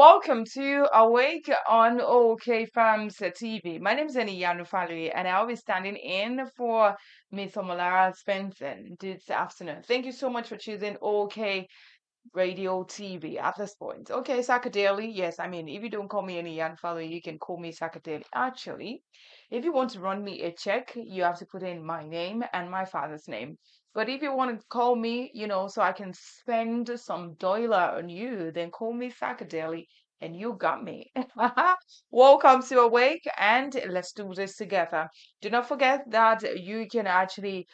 Welcome to Awake on O.O.K Farms TV. My name is Yanu Falui, and I'll be standing in for Miss Omolara Spencer this afternoon. Thank you so much for choosing O.O.K Radio TV at this point. Okay, Sakadeli. Yes, I mean, if you don't call me any Yan Falui, you can call me Sakadeli. Actually, if you want to run me a check, you have to put in my name and my father's name. But if you want to call me, so I can spend some dollar on you, then call me Sakadeli and you got me. Welcome to Awake and let's do this together. Do not forget that you can actually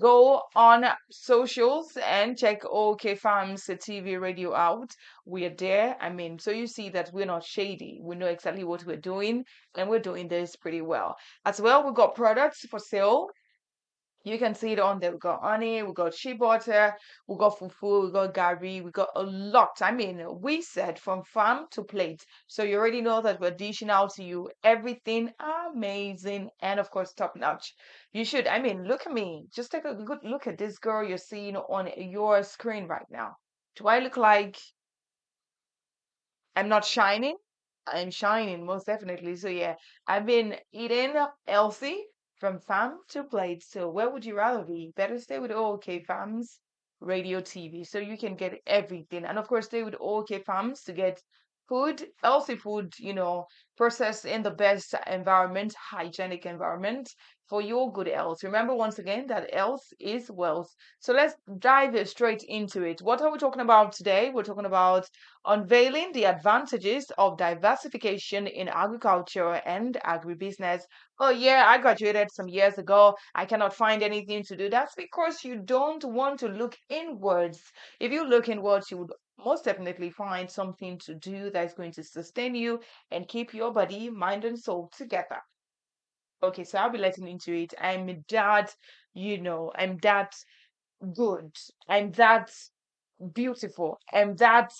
go on socials and check OK Farms TV radio out. We are there. I mean, so you see that we're not shady. We know exactly what we're doing, and we're doing this pretty well. As well, we've got products for sale. You can see it on there. We got honey, we got shea butter, we got fufu, we got gari, we got a lot. I mean, we said from farm to plate. So you already know that we're dishing out to you everything amazing and of course top notch. You should, I mean, look at me. Just take a good look at this girl you're seeing on your screen right now. Do I look like I'm not shining? I'm shining, most definitely. So yeah, I've been eating healthy from farm to plate. So where would you rather be? Better stay with OK Farms Radio TV so you can get everything. And of course, stay with OK Farms to get food, healthy food, processed in the best environment, hygienic environment for your good health. Remember once again that health is wealth. So let's dive straight into it. What are we talking about today? We're talking about unveiling the advantages of diversification in agriculture and agribusiness. Oh, yeah, I graduated some years ago. I cannot find anything to do. That's because you don't want to look inwards. If you look inwards, you would most definitely find something to do that is going to sustain you and keep your body, mind, and soul together. Okay, so I'll be letting into it. I'm that good. I'm that beautiful. I'm that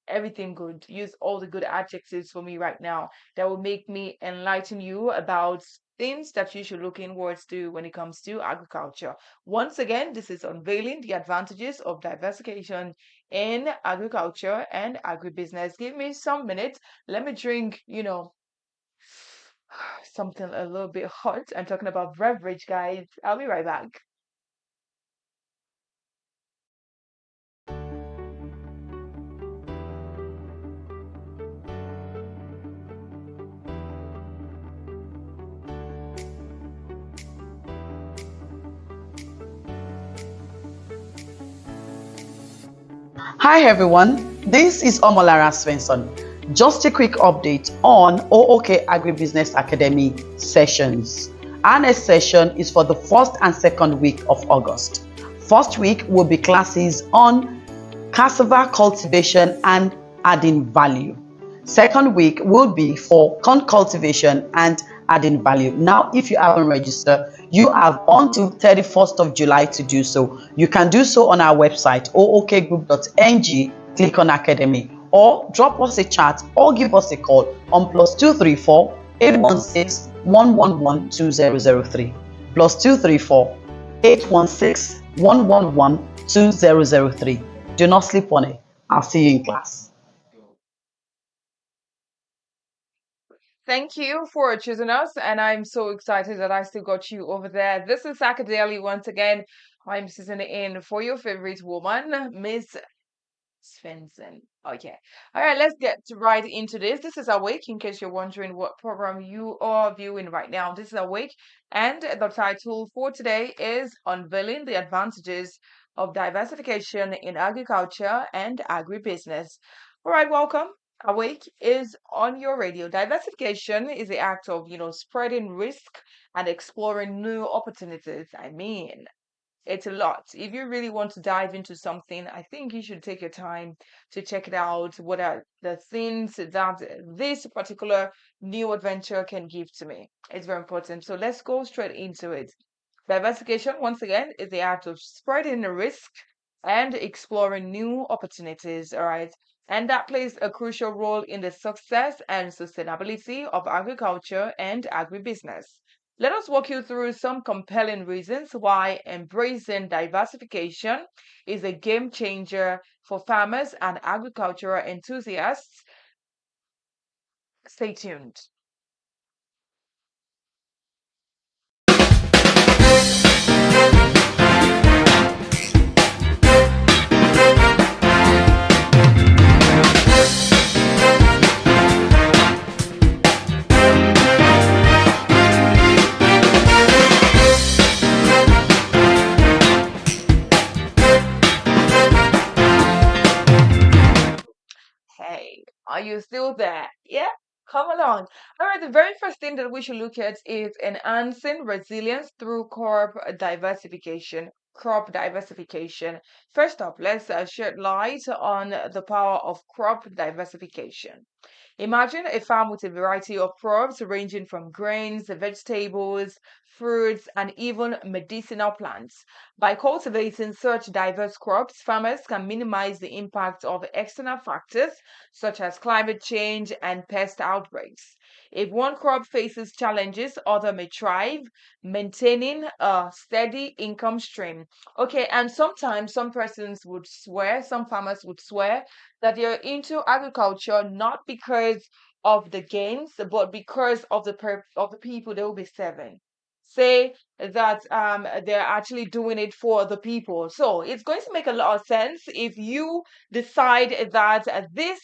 everything good. Use all the good adjectives for me right now that will make me enlighten you about things that you should look inwards to when it comes to agriculture. Once again, this is unveiling the advantages of diversification in agriculture and agribusiness. Give me some minutes. Let me drink, something a little bit hot. I'm talking about beverage, guys. I'll be right back. Hi everyone, this is Omolara Svensson. Just a quick update on O.O.K Agribusiness Academy sessions. Our next session is for the first and second week of August. First week will be classes on cassava cultivation and adding value. Second week will be for corn cultivation and adding value. Now, if you haven't registered, you have until 31st of July to do so. You can do so on our website, ookgroup.ng, click on Academy, or drop us a chat or give us a call on +234 816 111 2003. +234 816 111 2003. Do not sleep on it. I'll see you in class. Thank you for choosing us, and I'm so excited that I still got you over there. This is Sakadeli once again. I'm sitting in for your favorite woman, Miss Svensson. Okay. All right, let's get right into this. This is Awake, in case you're wondering what program you are viewing right now. This is Awake, and the title for today is Unveiling the Advantages of Diversification in Agriculture and Agribusiness. All right, welcome. Awake is on your radio. Diversification is the act of, spreading risk and exploring new opportunities. I mean, it's a lot. If you really want to dive into something, I think you should take your time to check it out. What are the things that this particular new adventure can give to me? It's very important. So let's go straight into it. Diversification, once again, is the act of spreading the risk and exploring new opportunities. All right. And that plays a crucial role in the success and sustainability of agriculture and agribusiness. Let us walk you through some compelling reasons why embracing diversification is a game changer for farmers and agricultural enthusiasts Stay tuned. Hey, are you still there? Yeah, come along. All right, the very first thing that we should look at is enhancing resilience through crop diversification. Crop diversification. First up, let's shed light on the power of crop diversification. Imagine a farm with a variety of crops ranging from grains, vegetables, fruits, and even medicinal plants. By cultivating such diverse crops, farmers can minimize the impact of external factors such as climate change and pest outbreaks. If one crop faces challenges, other may thrive, maintaining a steady income stream. Okay, and sometimes some persons would swear, some farmers would swear that they're into agriculture not because of the gains, but because of of the people they will be serving. Say that they're actually doing it for the people. So it's going to make a lot of sense if you decide that this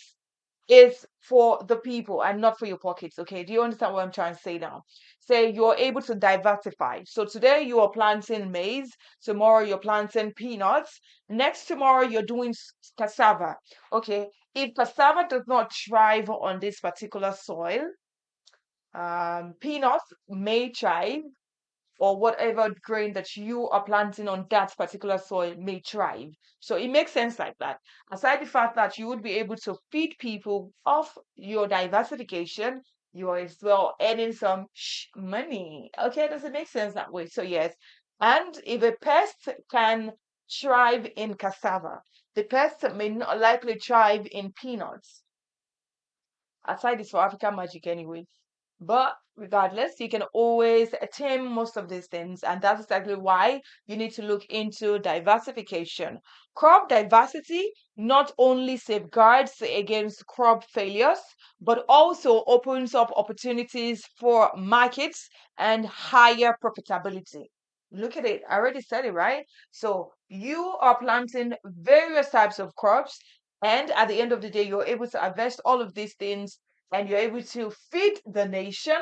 is for the people and not for your pockets. Okay, do you understand what I'm trying to say now? Say you're able to diversify. So today you are planting maize, tomorrow you're planting peanuts, next tomorrow you're doing cassava. Okay, if cassava does not thrive on this particular soil, peanuts may thrive, or whatever grain that you are planting on that particular soil may thrive. So it makes sense like that. Aside the fact that you would be able to feed people off your diversification, you are as well earning some money. Okay, does it make sense that way? So yes. And if a pest can thrive in cassava, the pest may not likely thrive in peanuts. Aside this for African magic anyway. But regardless, you can always attain most of these things, and that's exactly why you need to look into diversification. Crop diversity not only safeguards against crop failures, but also opens up opportunities for markets and higher profitability. Look at it, I already said it, right? So you are planting various types of crops, and at the end of the day, you're able to harvest all of these things and you're able to feed the nation.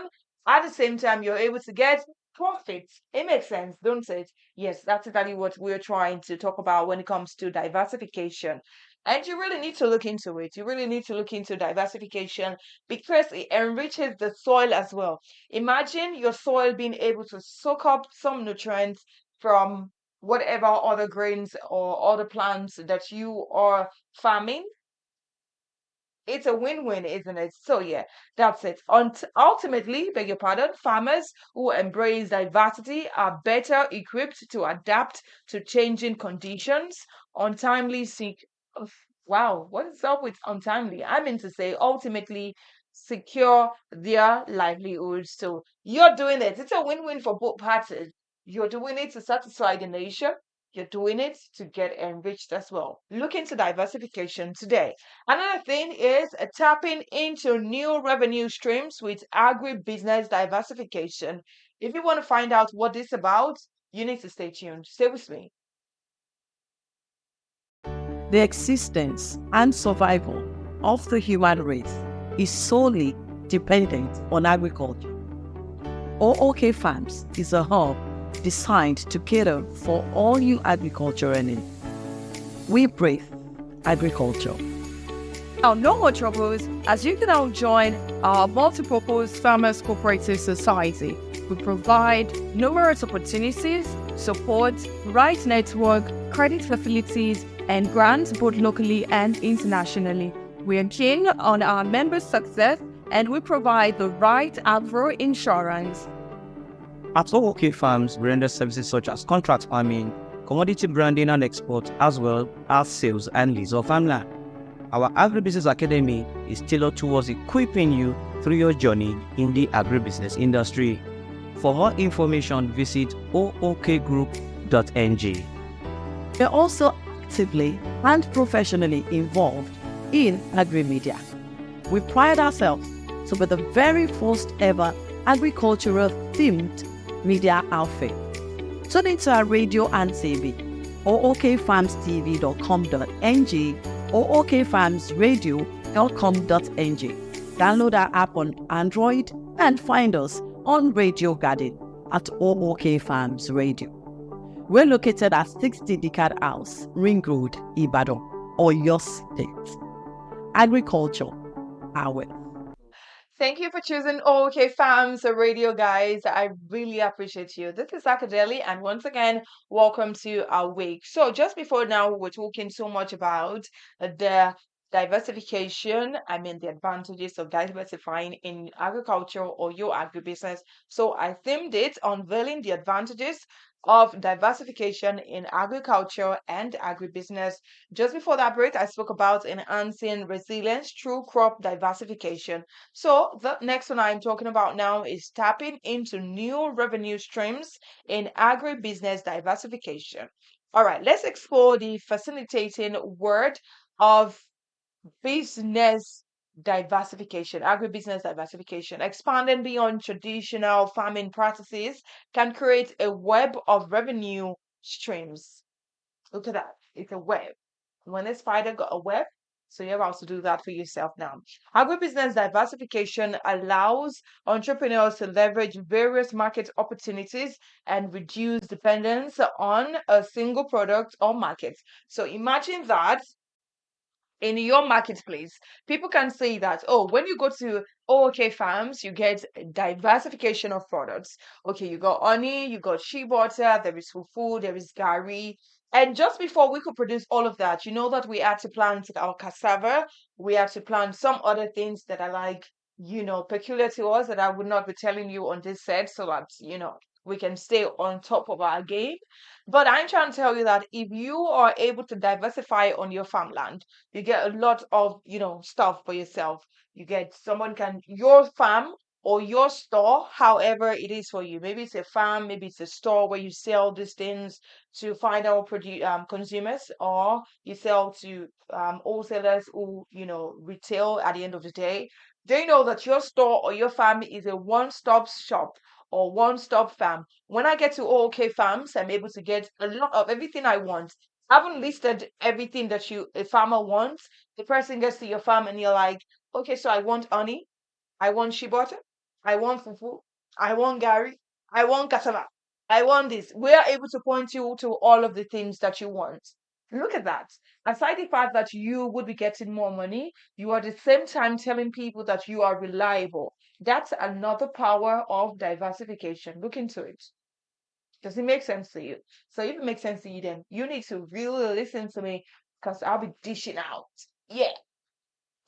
At the same time, you're able to get profits. It makes sense, don't it? Yes, that's exactly what we're trying to talk about when it comes to diversification. And you really need to look into it. You really need to look into diversification because it enriches the soil as well. Imagine your soil being able to soak up some nutrients from whatever other grains or other plants that you are farming. It's a win-win, isn't it? So yeah, that's it. Ultimately, beg your pardon, farmers who embrace diversity are better equipped to adapt to changing conditions. Untimely seek wow, what is up with untimely? I mean to say ultimately secure their livelihoods. So you're doing it. It's a win-win for both parties. You're doing it to satisfy the nation. You're doing it to get enriched as well. Look into diversification today. Another thing is tapping into new revenue streams with agribusiness diversification. If you want to find out what this is about, you need to stay tuned. Stay with me. The existence and survival of the human race is solely dependent on agriculture. O.O.K Farms is a hub designed to cater for all you agricultural needs. We breathe agriculture. Now, no more troubles, as you can now join our multi-purpose Farmers Cooperative Society. We provide numerous opportunities, support, right network, credit facilities, and grants both locally and internationally. We are keen on our members' success, and we provide the right agro insurance. At O.O.K Farms, we render services such as contract farming, commodity branding and export, as well as sales and lease of farmland. Our Agribusiness Academy is tailored towards equipping you through your journey in the agribusiness industry. For more information, visit ookgroup.ng. We are also actively and professionally involved in agri-media. We pride ourselves to be the very first ever agricultural themed media outfit. Tune into our radio and TV, ookfarmstv.com.ng, ookfarmsradio.com.ng. Download our app on Android and find us on Radio Garden at O.O.K Farms Radio. We're located at 60 Decad House, Ring Road, Ibadan, Oyo State. Agriculture, our Thank you for choosing OK Farms Radio, guys. I really appreciate you. This is Akadeli, and once again, welcome to our week. So, just before now, we're talking so much about the diversification, the advantages of diversifying in agriculture or your agribusiness. So, I themed it unveiling the advantages of diversification in agriculture and agribusiness. Just before that break, I spoke about enhancing resilience through crop diversification. So the next one I'm talking about now is tapping into new revenue streams in agribusiness diversification. All right, let's explore the facilitating word of business diversification, agribusiness diversification. Expanding beyond traditional farming practices can create a web of revenue streams. Look at that. It's a web. When a spider got a web, so you're about to do that for yourself now. Agribusiness diversification allows entrepreneurs to leverage various market opportunities and reduce dependence on a single product or market. So imagine that in your marketplace, people can say that, oh, when you go to OK Farms, you get diversification of products. Okay, you got honey, you got shea butter, there is fufu, there is gari. And just before we could produce all of that, you know that we had to plant our cassava, we had to plant some other things that are like, peculiar to us that I would not be telling you on this set so that, we can stay on top of our game. But I'm trying to tell you that if you are able to diversify on your farmland, you get a lot of stuff for yourself. You get someone can your farm or your store, however it is for you. Maybe it's a farm, maybe it's a store where you sell these things to final consumers, or you sell to wholesalers who retail at the end of the day. They know that your store or your farm is a one-stop shop or one-stop farm. When I get to OK Farms, I'm able to get a lot of everything I want. I haven't listed everything that a farmer wants. The person gets to your farm and you're like, okay, so I want honey, I want shea butter, I want fufu, I want gari, I want cassava, I want this. We are able to point you to all of the things that you want. Look at that. Aside the fact that you would be getting more money, you are at the same time telling people that you are reliable. That's another power of diversification. Look into it. Does it make sense to you? So if it makes sense to you, then you need to really listen to me because I'll be dishing out. Yeah.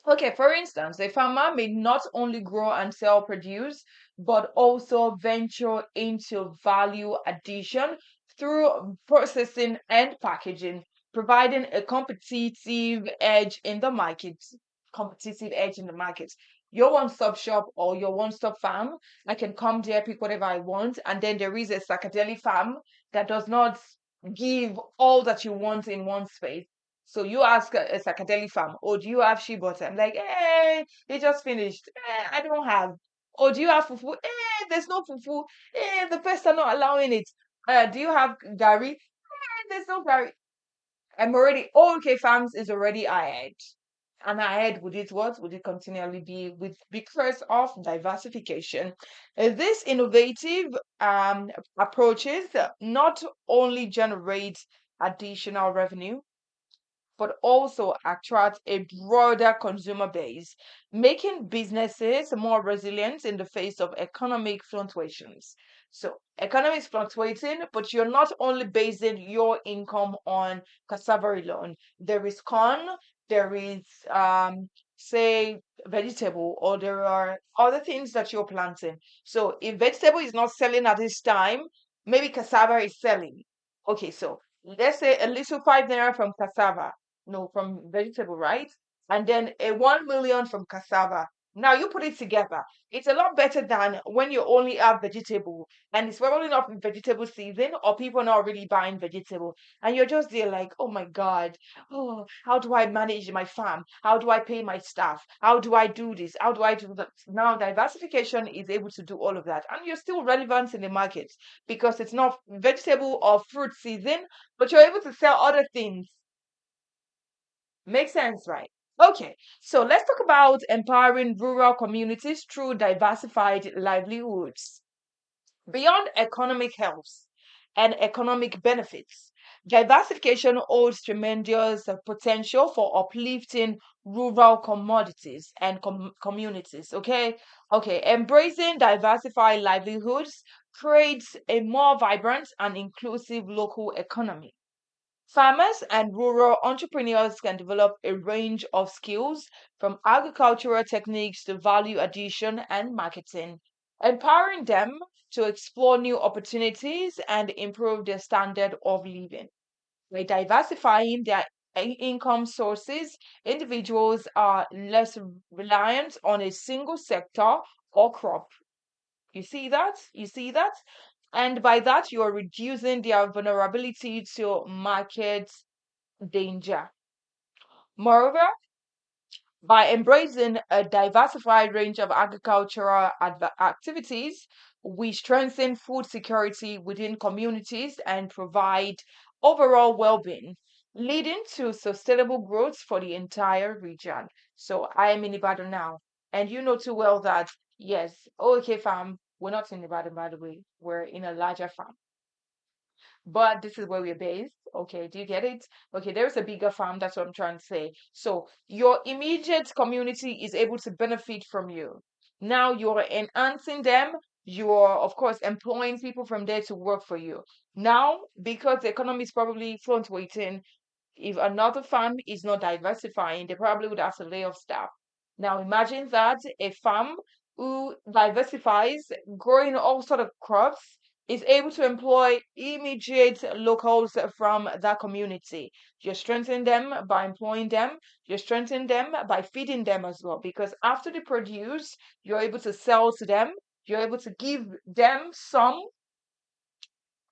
Okay, for instance, a farmer may not only grow and sell produce, but also venture into value addition through processing and packaging, providing a competitive edge in the market. Competitive edge in the market. Your one-stop shop or your one-stop farm, I can come there, pick whatever I want, and then there is a psychedelic farm that does not give all that you want in one space. So you ask a psychedelic farm, oh, do you have shea butter? I'm like, they just finished. I don't have. Oh, do you have fufu? There's no fufu. The person are not allowing it. Do you have gari? There's no gari. I'm already, okay, farms is already ahead. And ahead would it what? Would it continually be with because of diversification? This innovative approaches not only generate additional revenue, but also attract a broader consumer base, making businesses more resilient in the face of economic fluctuations. So, economy is fluctuating, but you're not only basing your income on cassava alone. There is corn, there is, say, vegetable, or there are other things that you're planting. So, if vegetable is not selling at this time, maybe cassava is selling. Okay, so let's say a little 5 naira from cassava, no, from vegetable, right? And then a 1 million from cassava. Now you put it together. It's a lot better than when you only have vegetable and it's probably not vegetable season or people are not really buying vegetable and you're just there like, oh my God, oh, how do I manage my farm? How do I pay my staff? How do I do this? How do I do that? Now diversification is able to do all of that and you're still relevant in the market because it's not vegetable or fruit season, but you're able to sell other things. Makes sense, right? Okay, so let's talk about empowering rural communities through diversified livelihoods. Beyond economic health and economic benefits, diversification holds tremendous potential for uplifting rural commodities and communities. Okay, embracing diversified livelihoods creates a more vibrant and inclusive local economy. Farmers and rural entrepreneurs can develop a range of skills from agricultural techniques to value addition and marketing, empowering them to explore new opportunities and improve their standard of living. By diversifying their income sources, individuals are less reliant on a single sector or crop. You see that? You see that? And by that, you are reducing their vulnerability to market danger. Moreover, by embracing a diversified range of agricultural activities, we strengthen food security within communities and provide overall well being, leading to sustainable growth for the entire region. So, I am in Ibadan now, and you know too well that, yes, OK farm, we're not in Ibadan, by the way, we're in a larger farm but this is where we're based. Okay, do you get it? Okay, there's a bigger farm. That's what I'm trying to say. So your immediate community is able to benefit from you. Now you're enhancing them. You're, of course, employing people from there to work for you. Now, because the economy is probably fluctuating, if another farm is not diversifying, they probably would have to lay off staff. Now imagine that a farm who diversifies, growing all sort of crops, is able to employ immediate locals from that community. You're strengthening them by employing them. You're strengthening them by feeding them as well. Because after they produce, you're able to sell to them. You're able to give them some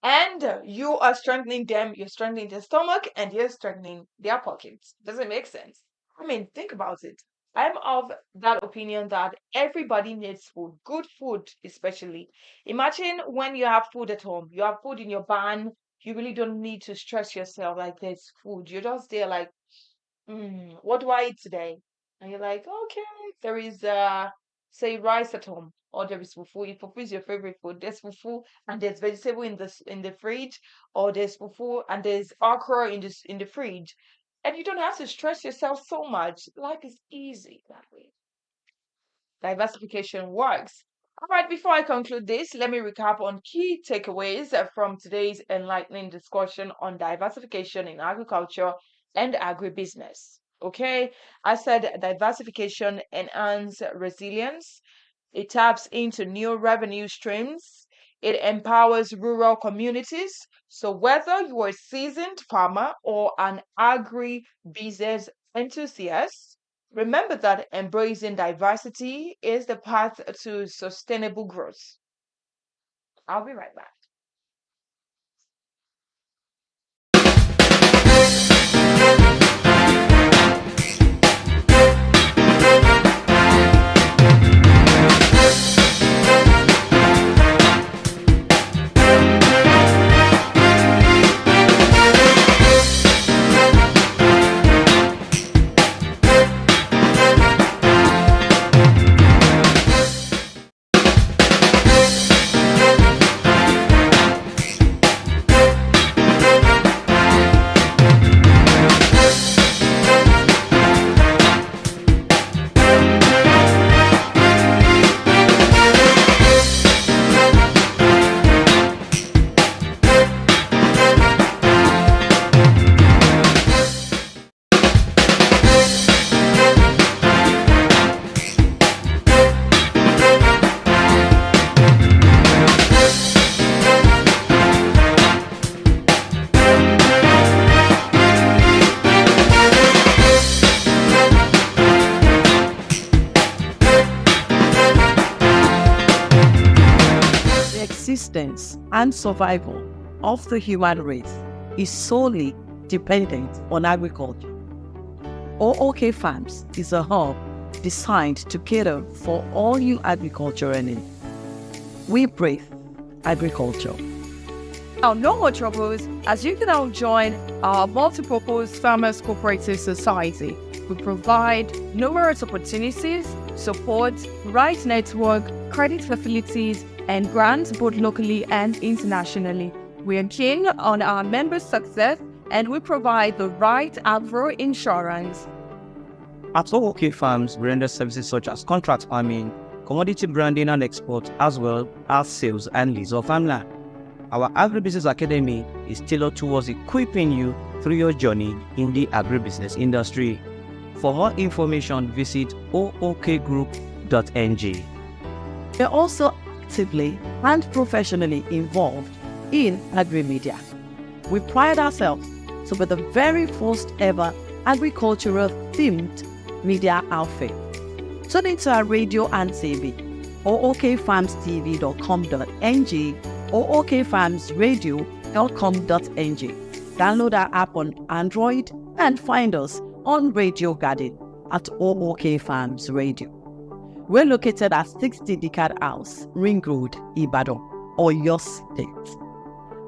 and you are strengthening them, you're strengthening their stomach, and you're strengthening their pockets. Does it make sense? I mean, think about it. I'm of that opinion that everybody needs food, good food, especially. Imagine when you have food at home, you have food in your barn, you really don't need to stress yourself like there's food. You're just there, like, what do I eat today? And you're like, okay, there is say rice at home, or there is fufu. If fufu is your favorite food, there's fufu and there's vegetable in the fridge, or there's fufu and there's okra in the fridge. And you don't have to stress yourself so much. Life is easy that way. Diversification works. All right, before I conclude this, let me recap on key takeaways from today's enlightening discussion on diversification in agriculture and agribusiness. Okay, I said diversification enhances resilience, it taps into new revenue streams, it empowers rural communities. So, whether you're a seasoned farmer or an agri-business enthusiast, remember that embracing diversity is the path to sustainable growth. I'll be right back. existence and survival of the human race is solely dependent on agriculture. O.O.K Farms is a hub designed to cater for all your agricultural needs. We breathe agriculture. Now, no more troubles, as you can now join our multi-purpose Farmers Cooperative Society. We provide numerous opportunities, support, right network, credit facilities, and grants both locally and internationally. We are keen on our members' success, and we provide the right agro insurance. At O.O.K Farms, we render services such as contract farming, commodity branding and export, as well as sales and lease of farmland. Our Agribusiness Academy is tailored towards equipping you through your journey in the agribusiness industry. For more information, visit ookgroup.ng. We are also actively and professionally involved in agri-media. We pride ourselves to be the very first ever agricultural themed media outfit. Tune into our radio and TV, ookfarmstv.com.ng, ookfarmsradio.com.ng. Download our app on Android and find us on Radio Garden at O.O.K Farms Radio. We're located at 60 Decad House, Ring Road, Ibadan, Oyo State.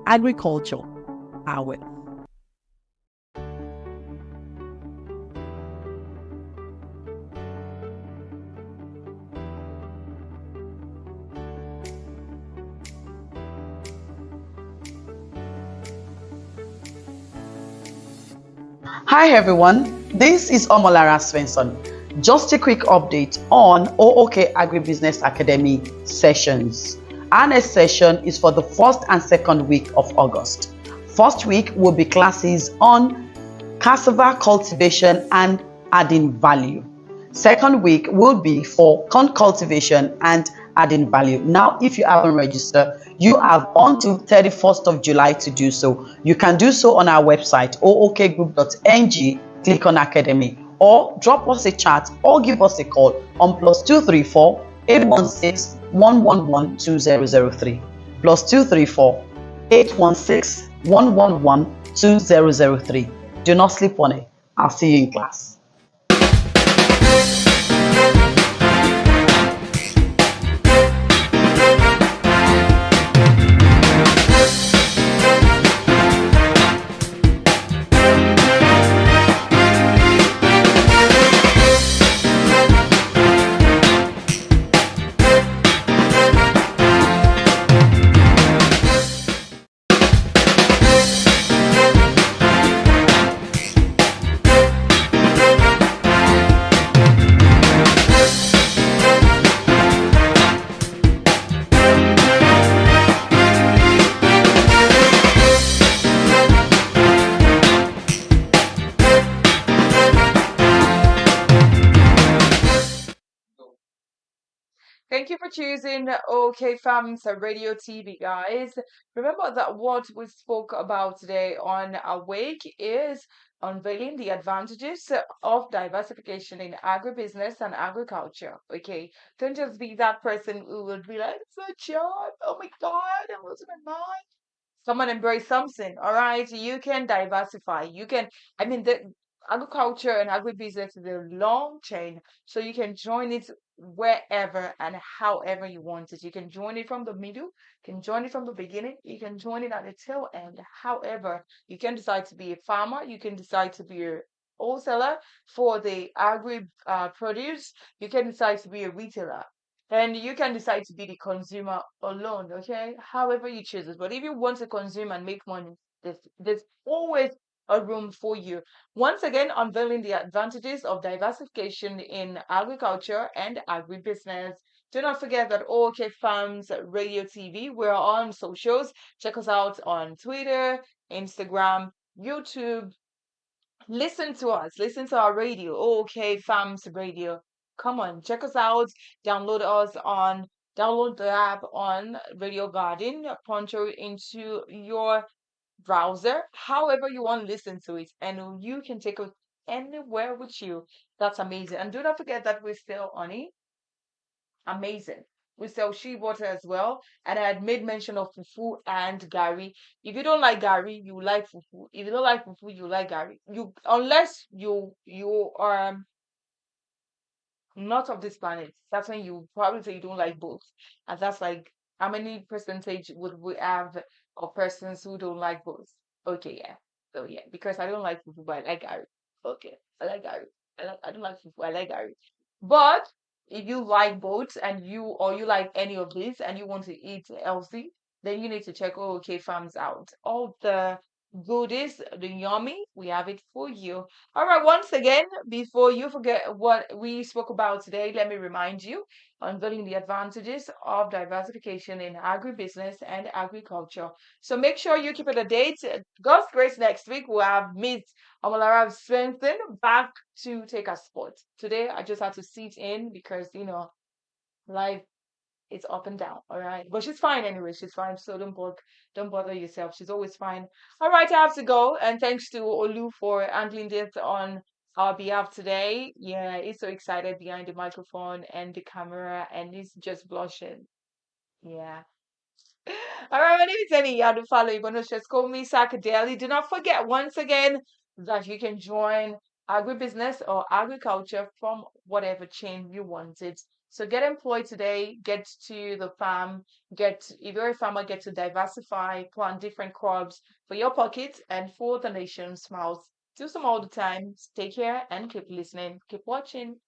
Agriculture, our wealth. Hi everyone, this is Omolara Svensson. Just a quick update on O.O.K Agribusiness Academy sessions. Our next session is for the first and second week of August. First week will be classes on cassava cultivation and adding value. Second week will be for corn cultivation and adding value. Now, if you haven't registered, you have until 31st of July to do so. You can do so on our website, ookgroup.ng, click on Academy, or drop us a chat or give us a call on +234 816 111 2003. +234 816 111 2003. Do not sleep on it. I'll see you in class. Thank you for choosing OK Farms Radio TV, guys. Remember that what we spoke about today on Awake is unveiling the advantages of diversification in agribusiness and agriculture. Okay, don't just be that person who would be like, "It's a job. Oh my God, I'm losing my mind." Come on, embrace something. All right, you can diversify. You can. I mean, the agriculture and agribusiness is a long chain, so you can join it wherever and however you want it. You can join it from the middle, you can join it from the beginning, you can join it at the tail end. However, you can decide to be a farmer, you can decide to be a wholesaler for the agri produce, you can decide to be a retailer. And you can decide to be the consumer alone, okay? However you choose it. But if you want to consume and make money, there's always a room for you. Once again, unveiling the advantages of diversification in agriculture and agribusiness. Do not forget that OK Farms Radio TV, we're on socials. Check us out on Twitter, Instagram, YouTube. Listen to us, listen to our radio, OK Farms Radio. Come on, check us out, download us on download the app on Radio Garden, punch it into your browser, however you want to listen to it, and you can take it anywhere with you. That's amazing. And do not forget that we're still on it. Amazing. We sell shea butter as well. And I had made mention of fufu and gari. If you don't like gari, you like fufu. If you don't like fufu, you like gari. You unless you are not of this planet. That's when you probably say you don't like both. And that's like how many percentage would we have of persons who don't like both? Okay, yeah. So yeah, because I don't like fufu, but I like Gary. Okay, I like Gary. I don't like fufu, I like Gary. But if you like both and you like any of these and you want to eat healthy, then you need to check OK Farms out. All the goodies, the yummy, we have it for you. All right, once again, before you forget what we spoke about today, let me remind you unveiling the advantages of diversification in agribusiness and agriculture. So make sure you keep it a date. God's grace, next week we'll have Miss Omolara Svensson back to take a spot. Today I just had to sit in because life it's up and down, all right. But she's fine anyway. She's fine. So don't bother yourself. She's always fine. All right, I have to go. And thanks to Olu for handling this on our behalf today. Yeah, he's so excited behind the microphone and the camera, and he's just blushing. Yeah. All right, my name is Annie Yadufalo. You're going to just call me Sakadeli. Do not forget once again that you can join agribusiness or agriculture from whatever chain you wanted. So get employed today, get to the farm, if you're a farmer, get to diversify, plant different crops for your pocket and for the nation's mouth. Do some all the time. Take care and keep listening. Keep watching.